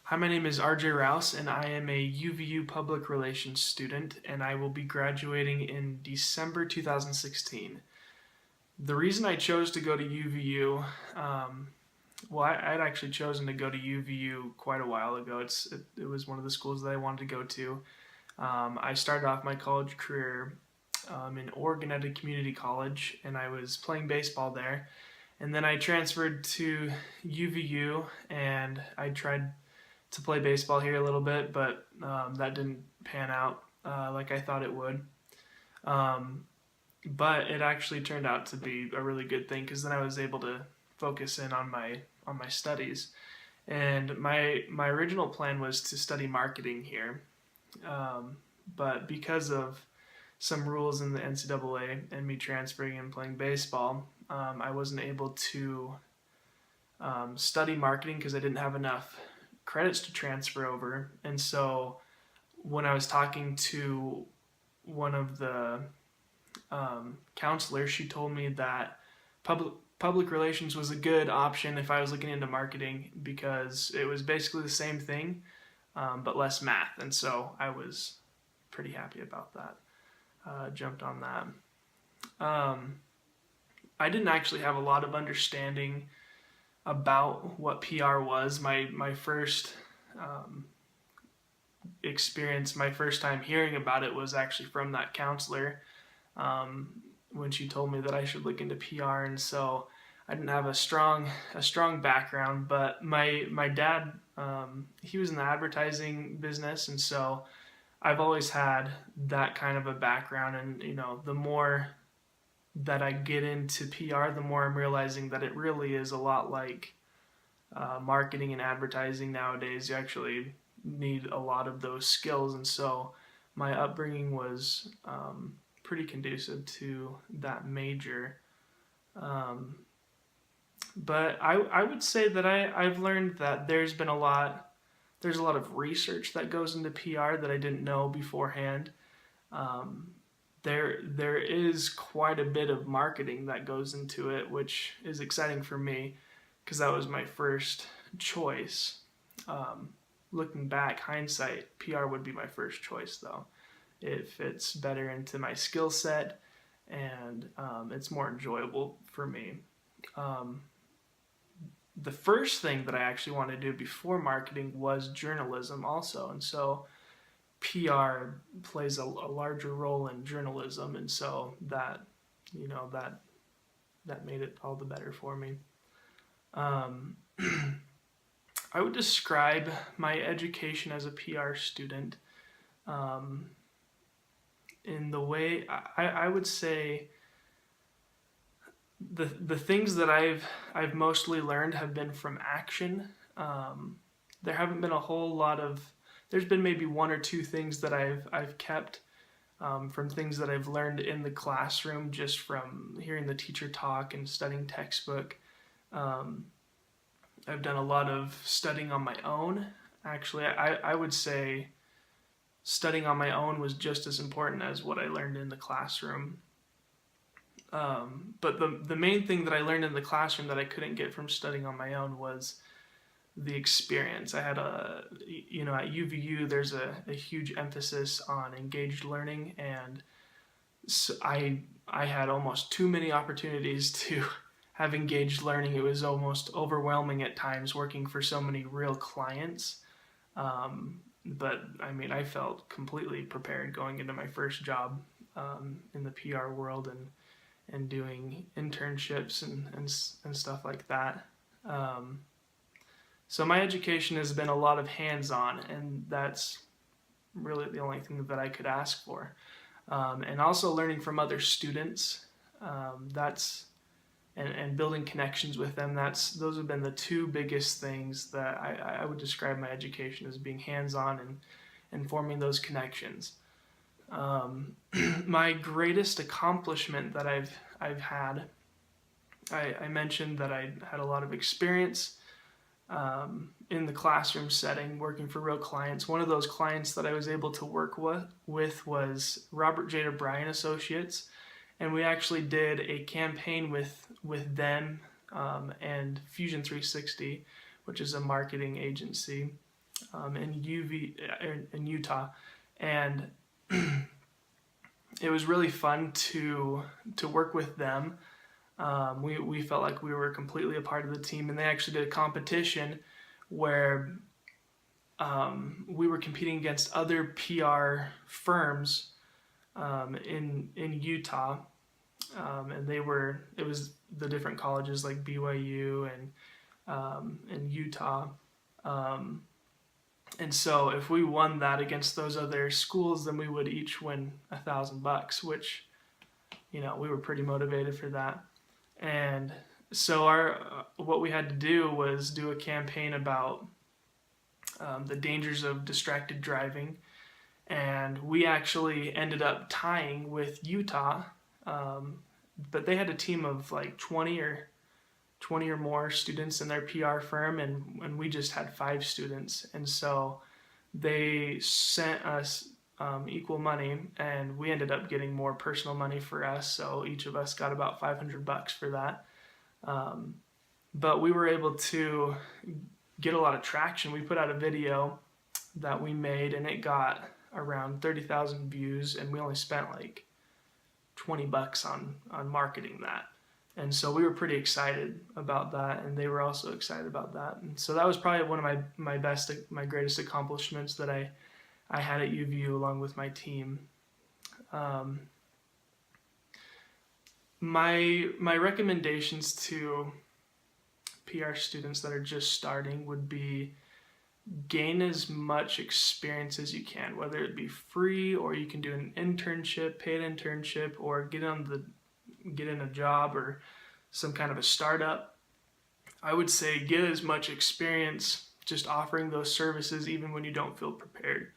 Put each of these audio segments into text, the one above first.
Hi, my name is RJ Rouse, and I am a UVU Public Relations student, and I will be graduating in December 2016. The reason I chose to go to UVU, I'd actually chosen to go to UVU quite a while ago. It was one of the schools that I wanted to go to. I started off my college career in Oregon at a community college, and I was playing baseball there. And then I transferred to UVU, and I tried to play baseball here a little bit, but that didn't pan out like I thought it would. Um, but it actually turned out to be a really good thing because then I was able to focus in on my studies. And my original plan was to study marketing here, um, but because of some rules in the NCAA and me transferring and playing baseball, I wasn't able to study marketing because I didn't have enough credits to transfer over. And so when I was talking to one of the counselors, she told me that public relations was a good option if I was looking into marketing because it was basically the same thing, but less math. And so I was pretty happy about that. Jumped on that. I didn't actually have a lot of understanding about what PR was. My first experience, my first time hearing about it was actually from that counselor when she told me that I should look into PR, and so I didn't have a strong background. But my dad, he was in the advertising business, and so I've always had that kind of a background. And the more that I get into PR, the more I'm realizing that it really is a lot like marketing and advertising nowadays. You actually need a lot of those skills, and so my upbringing was pretty conducive to that major. But I would say that I've learned that there's a lot of research that goes into PR that I didn't know beforehand. There is quite a bit of marketing that goes into it, which is exciting for me because that was my first choice. Looking back, hindsight, PR would be my first choice though. It fits better into my skill set, and it's more enjoyable for me. Um, the first thing that I actually wanted to do before marketing was journalism also, and so PR plays a larger role in journalism, and so that that made it all the better for me. Um, I would describe my education as a PR student um, in the way I would say the things that I've mostly learned have been from action. There haven't been a whole lot of. There's been maybe one or two things that I've kept from things that I've learned in the classroom just from hearing the teacher talk and studying textbook. Um, I've done a lot of studying on my own. Actually, I would say studying on my own was just as important as what I learned in the classroom. But the main thing that I learned in the classroom that I couldn't get from studying on my own was the experience. I had at UVU there's a huge emphasis on engaged learning, and so I had almost too many opportunities to have engaged learning. It was almost overwhelming at times working for so many real clients. But I mean, I felt completely prepared going into my first job in the PR world and doing internships and stuff like that. So my education has been a lot of hands-on, and that's really the only thing that I could ask for. And also learning from other students. And building connections with them. Those have been the two biggest things that I would describe my education as being hands-on and forming those connections. My greatest accomplishment that I've had, I mentioned that I had a lot of experience in the classroom setting, working for real clients. One of those clients that I was able to work with was Robert J. O'Brien Associates, and we actually did a campaign with them and Fusion 360, which is a marketing agency. in Utah, and it was really fun to work with them. We felt like we were completely a part of the team, and they actually did a competition where we were competing against other PR firms in Utah, and it was the different colleges like BYU and Utah. And so if we won that against those other schools, then we would each win $1,000, which, we were pretty motivated for that. And so what we had to do was do a campaign about the dangers of distracted driving. And we actually ended up tying with Utah, but they had a team of like 20 or more students in their PR firm, and we just had 5 students. And so they sent us equal money, and we ended up getting more personal money for us. So each of us got about $500 for that. But we were able to get a lot of traction. We put out a video that we made, and it got around 30,000 views, and we only spent like $20 on marketing that. And so we were pretty excited about that, and they were also excited about that. And so that was probably one of my greatest accomplishments that I had at UVU along with my team. My recommendations to PR students that are just starting would be gain as much experience as you can, whether it be free or you can do an internship, paid internship, or get in a job or some kind of a startup. I would say get as much experience just offering those services even when you don't feel prepared.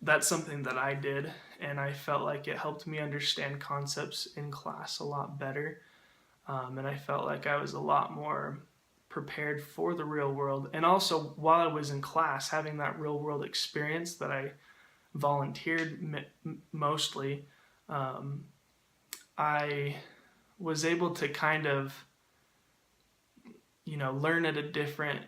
That's something that I did, and I felt like it helped me understand concepts in class a lot better. And I felt like I was a lot more prepared for the real world. And also, while I was in class, having that real world experience that I volunteered mostly, I was able to kind of, learn at a different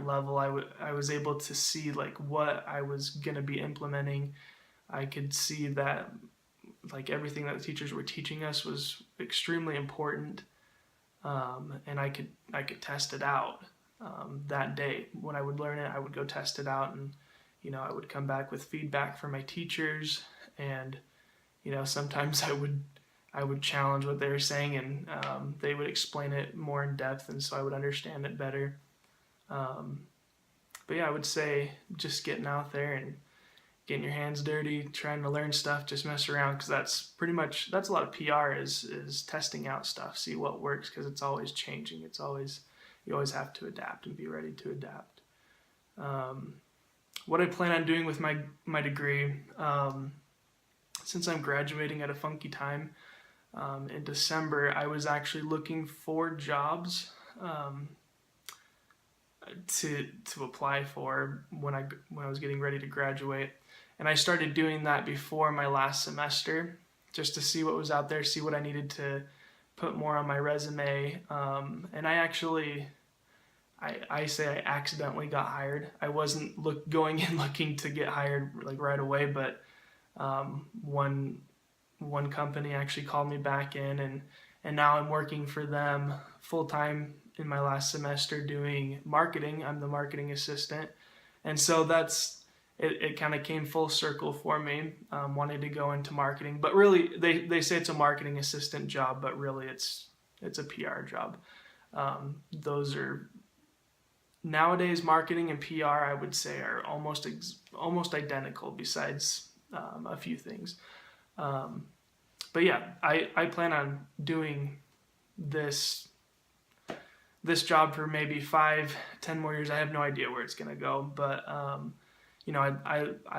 level. I was able to see like what I was going to be implementing. I could see that like everything that the teachers were teaching us was extremely important. And I could test it out that day. When I would learn it, I would go test it out, and I would come back with feedback from my teachers, and sometimes I would challenge what they were saying, and they would explain it more in depth, and so I would understand it better. But yeah, I would say just getting out there and getting your hands dirty, trying to learn stuff, just mess around, because that's a lot of PR is testing out stuff, see what works, because it's always changing. You always have to adapt and be ready to adapt. What I plan on doing with my degree, since I'm graduating at a funky time in December, I was actually looking for jobs to apply for when I was getting ready to graduate. And I started doing that before my last semester, just to see what was out there, see what I needed to put more on my resume. And I accidentally got hired. I wasn't going in looking to get hired like right away, but one company actually called me back in, and now I'm working for them full time in my last semester doing marketing. I'm the marketing assistant, and so it kind of came full circle for me, wanting to go into marketing. But really, they say it's a marketing assistant job, but really it's a PR job. Those are nowadays, marketing and PR, I would say, are almost identical, besides a few things. But yeah, I plan on doing this job for maybe 5-10 more years. I have no idea where it's gonna go, but I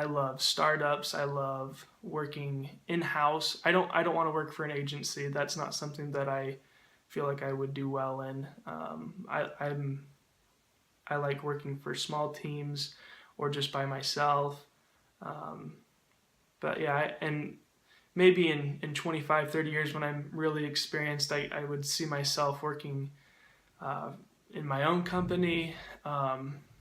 love startups. I love working in-house. I don't want to work for an agency. That's not something that I feel like I would do well in. I like working for small teams or just by myself. But yeah, and maybe in 25, 30 years when I'm really experienced, I would see myself working in my own company,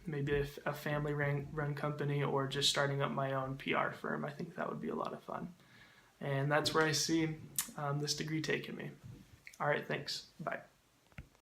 maybe a family run company, or just starting up my own PR firm. I think that would be a lot of fun. And that's where I see this degree taking me. All right, thanks. Bye.